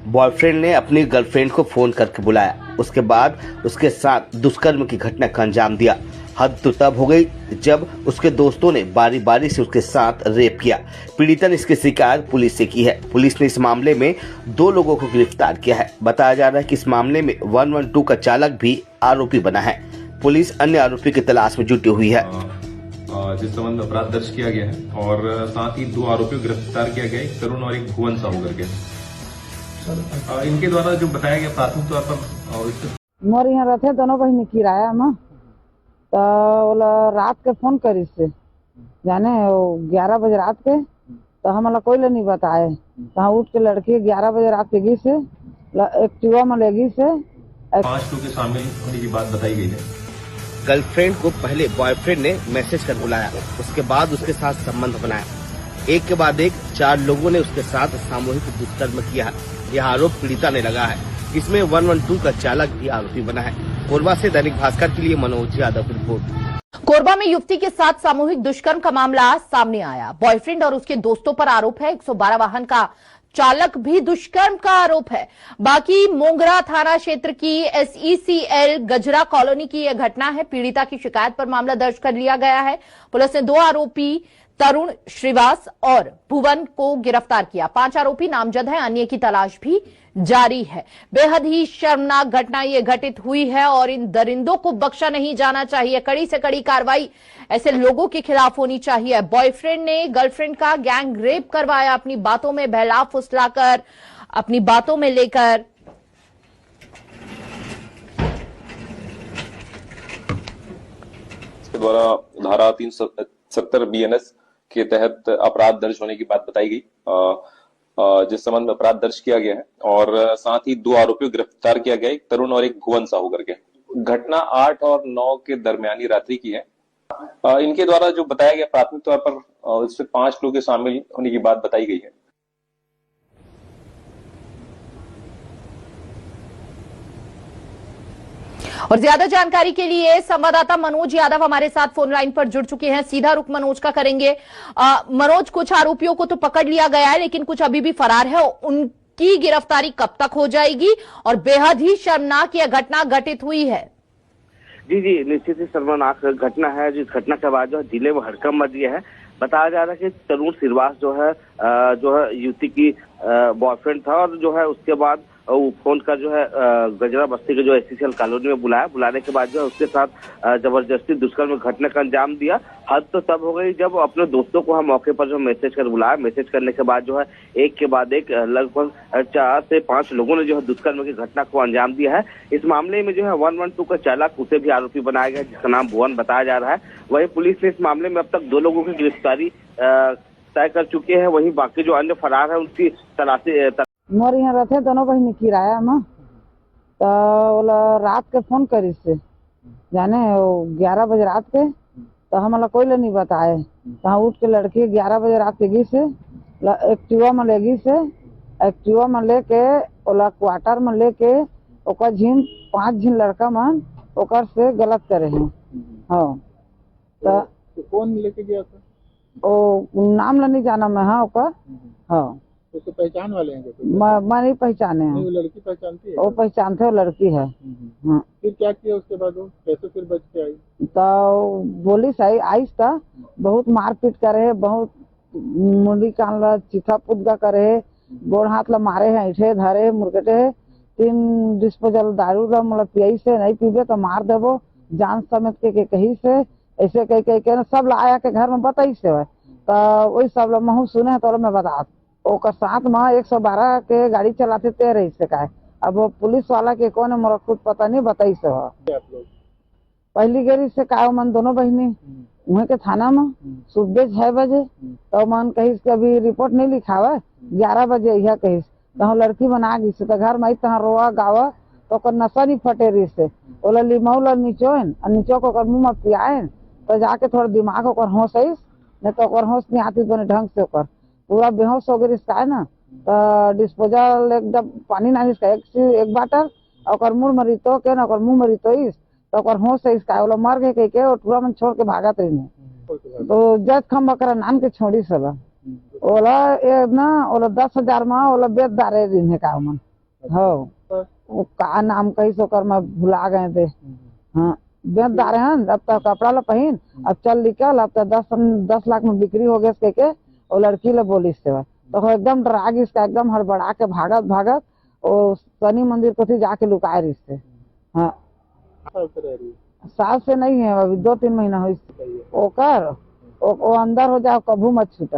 Boyfriend ने अपनी girlfriend को फोन करके बुलाया। उसके बाद उसके साथ दुष्कर्म की घटना का अंजाम दिया। हद तो तब हो गई जब उसके दोस्तों ने बारी बारी से उसके साथ रेप किया। पीड़िता ने इसकी शिकायत पुलिस से की है। पुलिस ने इस मामले में 2 लोगों को गिरफ्तार किया है। बताया जा रहा है कि इस मामले में 112 का चालक भी आरोपी बना है। पुलिस अन्य आरोपी की तलाश में जुटी हुई है। जिस संबंध अपराध दर्ज किया गया है और साथ ही 2 आरोपियों को गिरफ्तार किया गया है, एक तरुण और एक भुवन साहू करके। इनके द्वारा जो बताया गया प्राथमिक तौर पर मोर यहाँ रहते दोनों बहनी किराया में तो बोला रात के फोन करी से जाने 11 बजे रात के तो हमारा कोई नहीं बताए तो उठ के लड़की 11 बजे रात के गी से एक्टिवा में लेगी से 5 लोग के शामिल होने की बात बताई गई है। गर्लफ्रेंड को पहले बॉयफ्रेंड ने मैसेज कर बुलाया, उसके बाद उसके साथ संबंध बनाया। एक के बाद एक 4 लोगों ने उसके साथ सामूहिक दुष्कर्म किया है। यह आरोप पीड़िता ने लगा है। इसमें 112 का चालक भी आरोपी बना है। कोरबा से दैनिक भास्कर के लिए मनोज यादव की रिपोर्ट। कोरबा में युवती के साथ सामूहिक दुष्कर्म का मामला सामने आया। बॉयफ्रेंड और उसके दोस्तों पर आरोप है। 112 वाहन का चालक भी दुष्कर्म का आरोप है। बाकी मोंगरा थाना क्षेत्र की SECL गजरा कॉलोनी की यह घटना है। पीड़िता की शिकायत पर मामला दर्ज कर लिया गया है। पुलिस ने 2 आरोपी तरुण श्रीवास और भुवन को गिरफ्तार किया। 5 आरोपी नामजद हैं, अन्य की तलाश भी जारी है। बेहद ही शर्मनाक घटना ये घटित हुई है और इन दरिंदों को बख्शा नहीं जाना चाहिए। कड़ी से कड़ी कार्रवाई ऐसे लोगों के खिलाफ होनी चाहिए। बॉयफ्रेंड ने गर्लफ्रेंड का गैंग रेप करवाया, अपनी बातों में बहला फुसलाकर, अपनी बातों में लेकर। इसके द्वारा धारा 370 BNS के तहत अपराध दर्ज होने की बात बताई गई, जिस संबंध में अपराध दर्ज किया गया है और साथ ही 2 आरोपियों को गिरफ्तार किया गया है, एक तरुण और एक भुवन साहू करके। घटना 8 और 9 के दरमियानी रात्रि की है। इनके द्वारा जो बताया गया प्राथमिक तौर पर इसमें 5 लोग के शामिल होने की बात बताई गई है। और ज्यादा जानकारी के लिए संवाददाता मनोज यादव हमारे साथ फोन लाइन पर जुड़ चुके हैं। सीधा रुख मनोज का करेंगे। मनोज, कुछ आरोपियों को तो पकड़ लिया गया है लेकिन कुछ अभी भी फरार है। उनकी गिरफ्तारी कब तक हो जाएगी? और बेहद ही शर्मनाक यह घटना घटित हुई है। जी, निश्चित ही शर्मनाक घटना है। जिस घटना के बाद जो है जिले में हड़कंप मच गया है। बताया जा रहा है कि तरुण श्रीवास जो है युवती की बॉयफ्रेंड था और जो है उसके बाद वो फोन कर जो है गजरा बस्ती के जो SECL कॉलोनी में बुलाया। बुलाने के बाद जो है उसके साथ जबरदस्ती दुष्कर्म घटना का अंजाम दिया। हद तो तब हो गई जब अपने दोस्तों को हम मौके पर जो मैसेज कर बुलाया। मैसेज करने के बाद जो है एक के बाद एक लगभग 4 से 5 लोगों ने जो है दुष्कर्म की घटना को अंजाम दिया है। इस मामले में जो है 112 का चालक, उसे भी आरोपी बनाया गया जिसका नाम भुवन बताया जा रहा है। वहीं पुलिस ने इस मामले में अब तक 2 लोगों की गिरफ्तारी तय कर चुके हैं। वहीं बाकी जो अन्य फरार है उनकी तलाशी। मोर यहाँ रहते दोनों बहनी किराया में तो बोला रात के फोन करी से जाने 11 बजे रात के तो हमारा कोई नहीं बताए तो उठ के लड़की 11 बजे रात के गी से एक्टिवा में लेगी से एक्टिवा में लेके ओला क्वार्टर में लेके ओकर 5 झीन लड़का मन ओकर से गलत करे हैं। हाँ तो कौन लेके गया था? ओ नाम नहीं जाना मैं। हाँ ओकर। हाँ उसको पहचान वाले हैं? मैं नहीं पहचाने हैं। वो लड़की पहचानती है? वो पहचानते हो, लड़की है। हाँ। फिर क्या किया उसके बाद? वो कैसे फिर बच के आई? तो बोली सही आई था, बहुत मारपीट करे, बहुत मुंडी कान ला चिथा पुदगा करे, गोड़ हाथ ला मारे हैं, ऐठे धरे मुर्गटे 3 डिस्पोजल दारू ला मतलब पियाई से नहीं पीबे तो मार देबो, जान समेत के कहीं से ऐसे कह के सब ला आया के घर में बताई से तो वही सब लोग महू सुने तो मैं बता ओकर साथ में 112 के गाड़ी चलाते ते रही से का। अब वो पुलिस वाला के कौन मोरा खुद पता नहीं बताई से हो। पहली गेरी से का मन दोनों बहनी वहीं के थाना में सुबह 6 बजे तो मन कही अभी रिपोर्ट नहीं लिखावा 11 बजे यह कही तो लड़की बना गई से तो घर में तहाँ रोआ गावा तो नशा नहीं फटे रही से बोला लिमौला नीचोन और नीचो को मुँह में पियान तो जाके थोड़ा दिमाग ओकर होश आई नहीं तो ओकर होश नहीं आती बने ढंग से ओकर पूरा बेहोश हो गई इसका है ना। तो डिस्पोजल एकदम पानी ना इसका एक बाटर और मुँह मरी तो के ना मुँह मरी तो इस तो होश है इसका वो मर गए के पूरा मन छोड़ के भागत रही तो जज खम बकरा नाम के छोड़ी सब ओला ना ओला 10,000 में ओला बेच दारे रही का मन हो वो का नाम कही सो कर मैं भुला गए थे। हाँ बेच जा रहे हैं अब तक कपड़ा ला पहन अब चल निकल अब तक 10 लाख में बिक्री हो गया इसके के और लड़की ले बोली इससे तो वो एकदम डरा गई इसका एकदम हड़बड़ा के भागत और शनि मंदिर को थी जाके लुकाए रही इससे। हाँ साल से रह रही है? साल से नहीं है अभी 2-3 महीना हुई ओकर वो अंदर हो जाए कभू मत छूटे।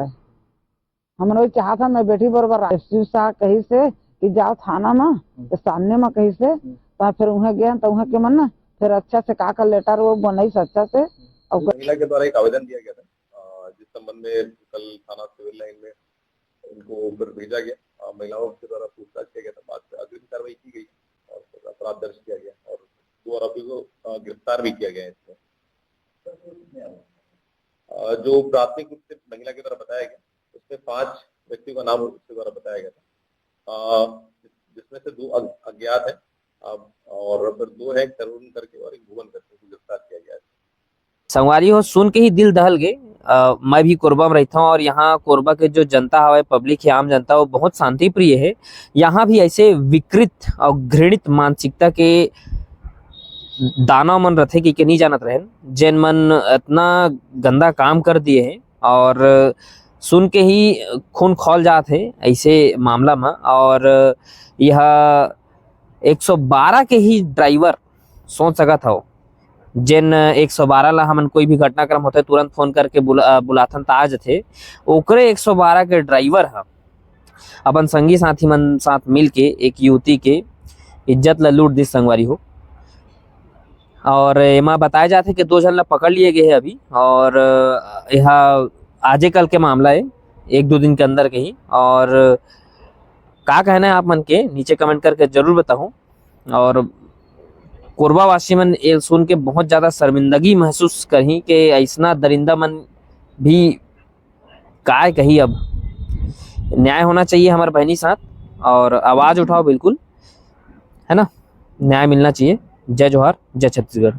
हम लोग चाहा था मैं बेटी बरोबर शिव शाह कहीं से कि जाओ थाना में तो सामने में कहीं से तो फिर उन्हें गए तो उन्हें के मन ना फिर अच्छा से का लेटर वो बनाई अच्छा से और महिला के द्वारा एक आवेदन दिया गया था जिस संबंध में कल थाना सिविल लाइन में उनको फिर भेजा गया। महिलाओं के द्वारा पूछताछ किया गया था, बाद में अग्रिम कार्रवाई की गई और अपराध दर्ज किया गया और 2 आरोपियों को गिरफ्तार भी किया गया है। इसमें जो प्राथमिक रूप से महिला के द्वारा बताया गया उसमें 5 व्यक्तियों का नाम उसके द्वारा बताया गया था, जिसमें से 2 अज्ञात है और फिर 2 है तरुण करके और एक भुवन करके गिरफ्तार किया गया है। संगवारी हो सुन के ही दिल दहल गए। मैं भी कोरबा में रहता हूँ और यहाँ कोरबा के जो जनता हवा पब्लिक है आम जनता वो बहुत शांति प्रिय है। यहाँ भी ऐसे विकृत और घृणित मानसिकता के दानव मन रथे कि नहीं जानत रहे जैन मन इतना गंदा काम कर दिए हैं और सुन के ही खून खौल जात है ऐसे मामला में। और यह 112 के ही ड्राइवर सोच सकत हो जिन 112 ला हमन कोई भी घटनाक्रम होते तुरंत फोन करके बुलाथन ताज थे ओकरे 112 के ड्राइवर है अपन संगी साथी मन साथ मिल के एक युवती के इज्जत ला लूट दी संगवारी हो। और एमा बताया जाते कि 2 जन ला पकड़ लिए गए हैं अभी और यह आजे कल के मामला है 1-2 दिन के अंदर के ही। और का कहना है आप मन के नीचे कमेंट करके जरूर बताऊं। और कोरबा वासी मन ये सुन के बहुत ज्यादा शर्मिंदगी महसूस करी कि ऐसा दरिंदा मन भी काय कही। अब न्याय होना चाहिए हमारे बहनी साथ और आवाज उठाओ बिल्कुल है ना, न्याय मिलना चाहिए। जय जोहार, जय छत्तीसगढ़।